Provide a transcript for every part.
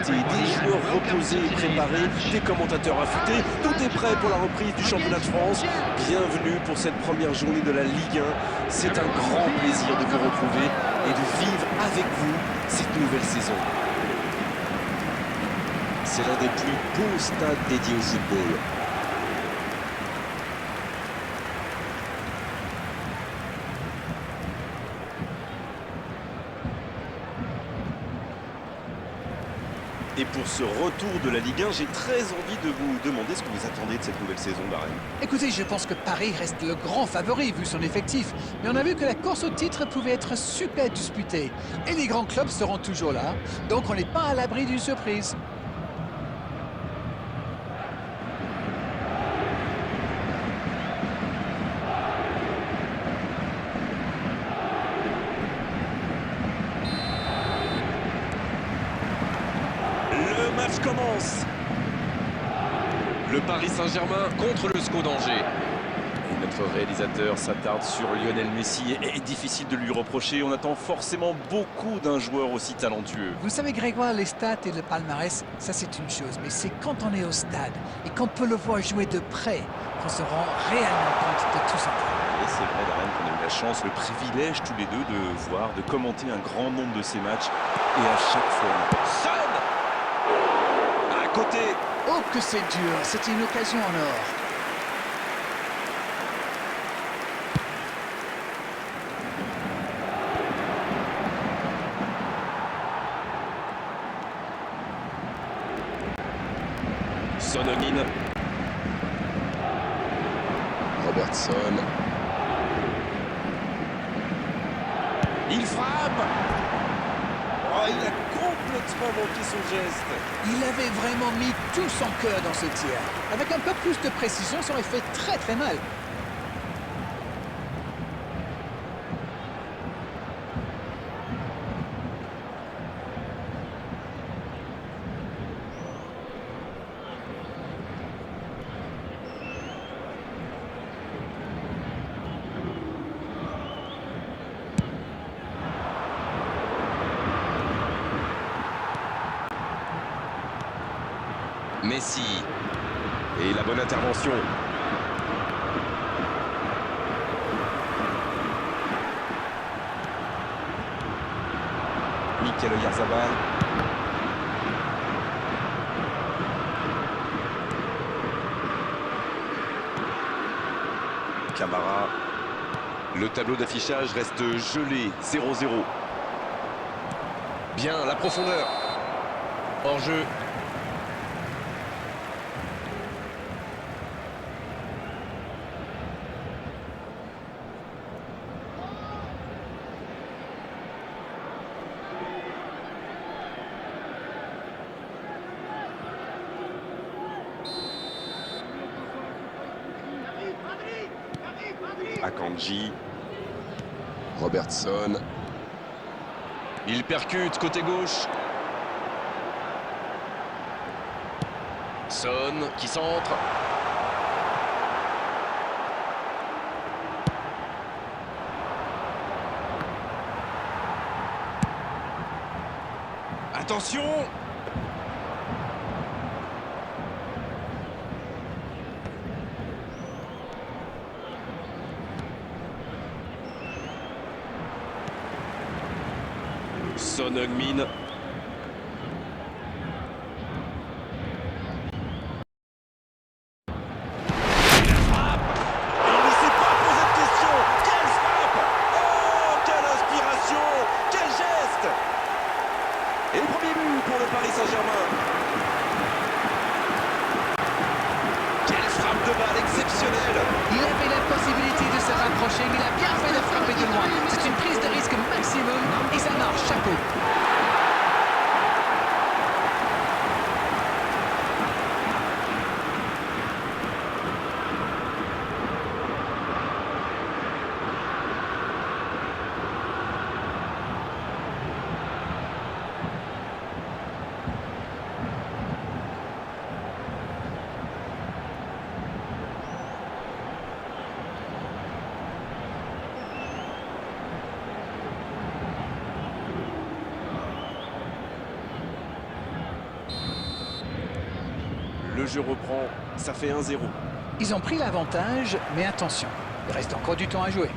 qualité, des joueurs reposés et préparés, des commentateurs affûtés. Tout est prêt pour la reprise du championnat de France. Bienvenue pour cette première journée de la Ligue 1. C'est un grand plaisir de vous retrouver et de vivre avec vous cette nouvelle saison. C'est l'un des plus beaux stades dédiés au football. Et pour ce retour de la Ligue 1, j'ai très envie de vous demander ce que vous attendez de cette nouvelle saison, Darren. Écoutez, je pense que Paris reste le grand favori vu son effectif. Mais on a vu que la course au titre pouvait être super disputée. Et les grands clubs seront toujours là. Donc on n'est pas à l'abri d'une surprise. Le match commence. Le Paris Saint-Germain contre le SCO d'Angers. Et notre réalisateur s'attarde sur Lionel Messi et est difficile de lui reprocher. On attend forcément beaucoup d'un joueur aussi talentueux. Vous savez, Grégoire, les stats et le palmarès, ça c'est une chose. Mais c'est quand on est au stade et qu'on peut le voir jouer de près qu'on se rend réellement compte de tout son talent. Et c'est vrai, Darren, qu'on a eu la chance, le privilège tous les deux de voir, de commenter un grand nombre de ces matchs. Et à chaque fois, Son à côté. Oh que c'est dur, c'était une occasion en or. Sononin. Robertson. Il frappe. Oh, il a complètement manqué son geste. Il avait vraiment mis tout son cœur dans ce tir. Avec un peu plus de précision, ça aurait fait très très mal. Messi. Et la bonne intervention. Mikel Oyarzabal. Camara. Le tableau d'affichage reste gelé. 0-0. Bien, la profondeur. Hors-jeu. Akanji. Robertson. Il percute côté gauche. Son qui centre. Attention. Son Heung-min. Et le premier but pour le Paris Saint-Germain. Quelle frappe de balle exceptionnelle. Il avait la possibilité de se rapprocher, mais il a bien fait de frapper de loin. C'est une prise de risque maximum et ça marche, chapeau. Le jeu reprend, ça fait 1-0. Ils ont pris l'avantage, mais attention, il reste encore du temps à jouer.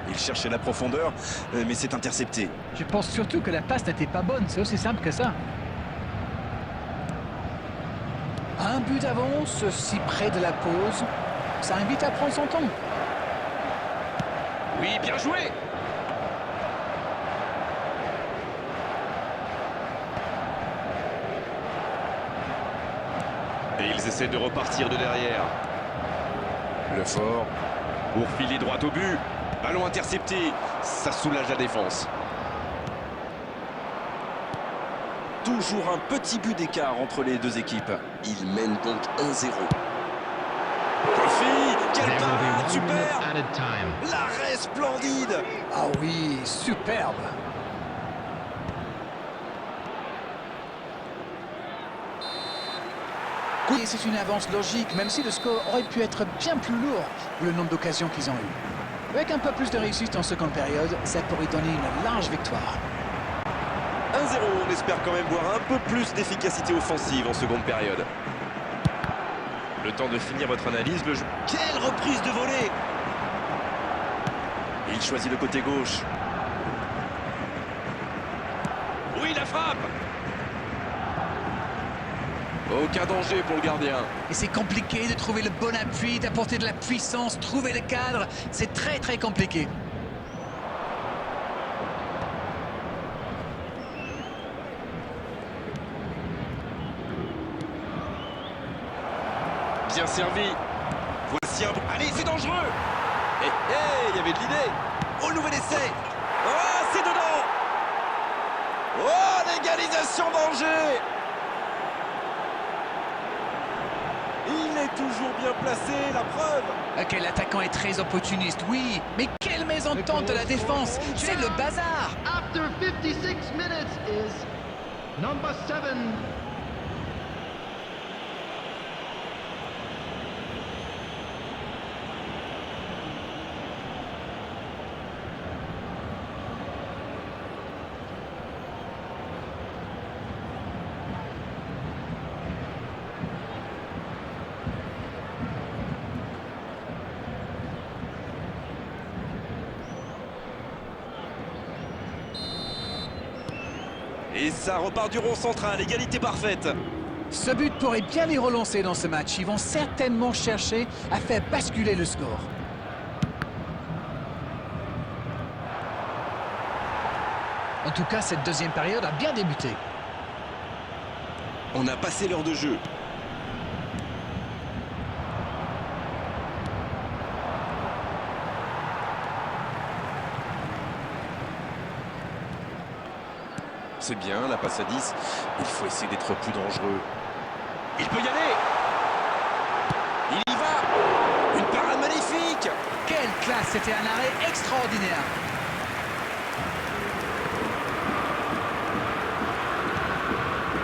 Il cherchait la profondeur, mais c'est intercepté. Je pense surtout que la passe n'était pas bonne, c'est aussi simple que ça. Un but d'avance, si près de la pause, ça invite à prendre son temps. Oui, bien joué. Et ils essaient de repartir de derrière. Le fort pour filer droit au but. Ballon intercepté, ça soulage la défense. Toujours un petit but d'écart entre les deux équipes. Ils mènent donc 1-0. Kofi, quel parade, super! L'arrêt splendide! Ah oui, superbe! Oui, c'est une avance logique, même si le score aurait pu être bien plus lourd vu le nombre d'occasions qu'ils ont eues. Avec un peu plus de réussite en seconde période, ça pourrait donner une large victoire. 1-0, on espère quand même voir un peu plus d'efficacité offensive en seconde période. Le temps de finir votre analyse, le jeu. Quelle reprise de volée! Il choisit le côté gauche. Oui, la frappe. Aucun danger pour le gardien. Et c'est compliqué de trouver le bon appui, d'apporter de la puissance, trouver le cadre. C'est très très compliqué. Bien servi. Voici un... Allez, c'est dangereux. Il y avait de l'idée. Oh, le nouvel essai! Oh, c'est dedans! Oh, l'égalisation danger! Il est toujours bien placé, la preuve! Ok, l'attaquant est très opportuniste, oui. Mais quelle mésentente de la défense! C'est le bazar! After 56 minutes is number 7. Et ça repart du rond central, égalité parfaite. Ce but pourrait bien les relancer dans ce match. Ils vont certainement chercher à faire basculer le score. En tout cas, cette deuxième période a bien débuté. On a passé l'heure de jeu. C'est bien, la passe à 10. Il faut essayer d'être plus dangereux. Il peut y aller. Il y va! Une parade magnifique! Quelle classe! C'était un arrêt extraordinaire.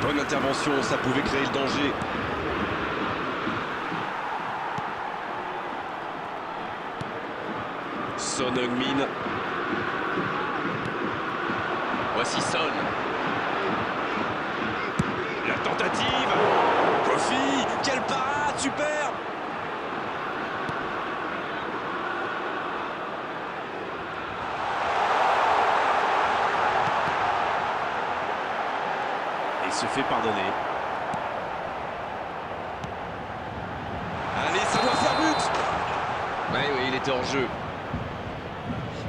Bonne intervention, ça pouvait créer le danger. Son Heung-min. Voici Son. La tentative. Kofi, quelle parade, superbe! Et se fait pardonner. Allez, ça doit faire but! Oui, il était en jeu.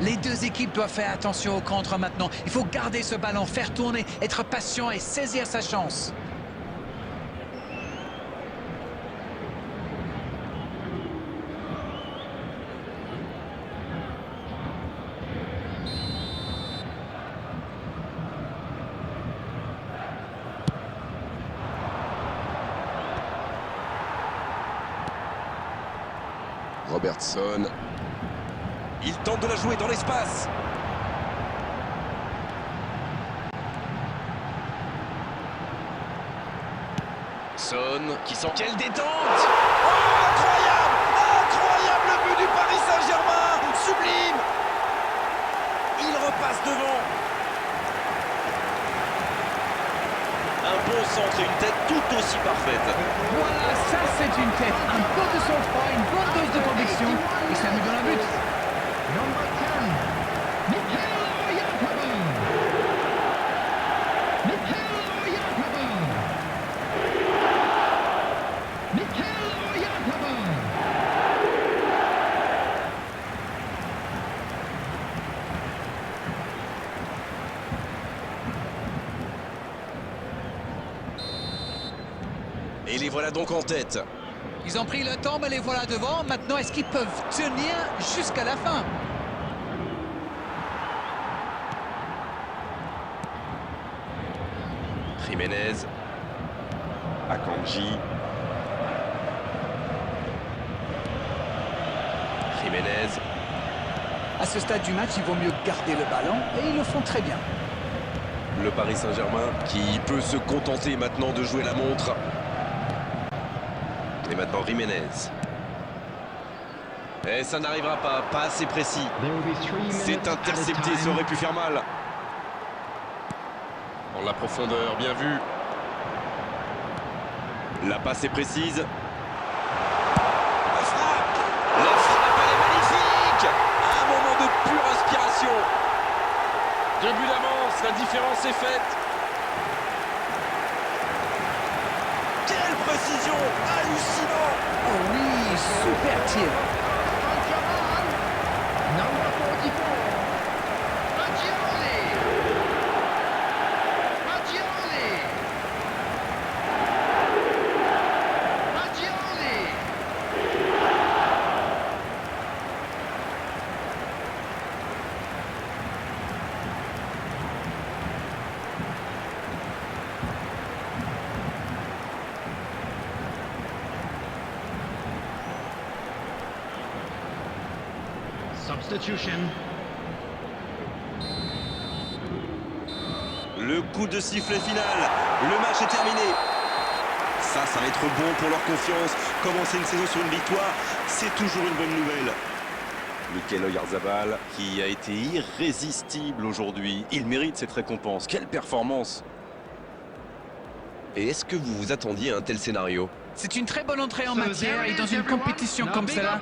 Les deux équipes doivent faire attention au contre maintenant. Il faut garder ce ballon, faire tourner, être patient et saisir sa chance. Robertson. Il tente de la jouer dans l'espace. Son qui sent... Quelle détente! Oh, incroyable! Incroyable le but du Paris Saint-Germain! Sublime! Il repasse devant. Un bon centre et une tête tout aussi parfaite. Voilà, ça c'est une tête, un peu de sang-froid, une bonne dose de conviction, et ça met dans la but. Number 10, Mikhailo Yakubu. Mikhailo Yakubu. Mikhailo Yakubu. Et les voilà donc en tête. Ils ont pris le temps, mais les voilà devant. Maintenant, est-ce qu'ils peuvent tenir jusqu'à la fin? Jiménez. Akanji. Jiménez. À ce stade du match, il vaut mieux garder le ballon, et ils le font très bien. Le Paris Saint-Germain qui peut se contenter maintenant de jouer la montre. Et maintenant Jiménez. Et ça n'arrivera pas assez précis. C'est intercepté, ça aurait pu faire mal. Dans la profondeur, bien vu. La passe est précise. La frappe, elle est magnifique. Un moment de pure inspiration. 2 buts d'avance, la différence est faite. Quelle précision, hallucinant. Oh oui, super tir. Number 44, Ragioli. Ragioli. Ragioli. Substitution. Le coup de sifflet final. Le match est terminé. Ça va être bon pour leur confiance. Commencer une saison sur une victoire, c'est toujours une bonne nouvelle. Mikel Oyarzabal qui a été irrésistible aujourd'hui. Il mérite cette récompense. Quelle performance! Et est-ce que vous vous attendiez à un tel scénario? C'est une très bonne entrée en matière, et dans une compétition comme celle-là,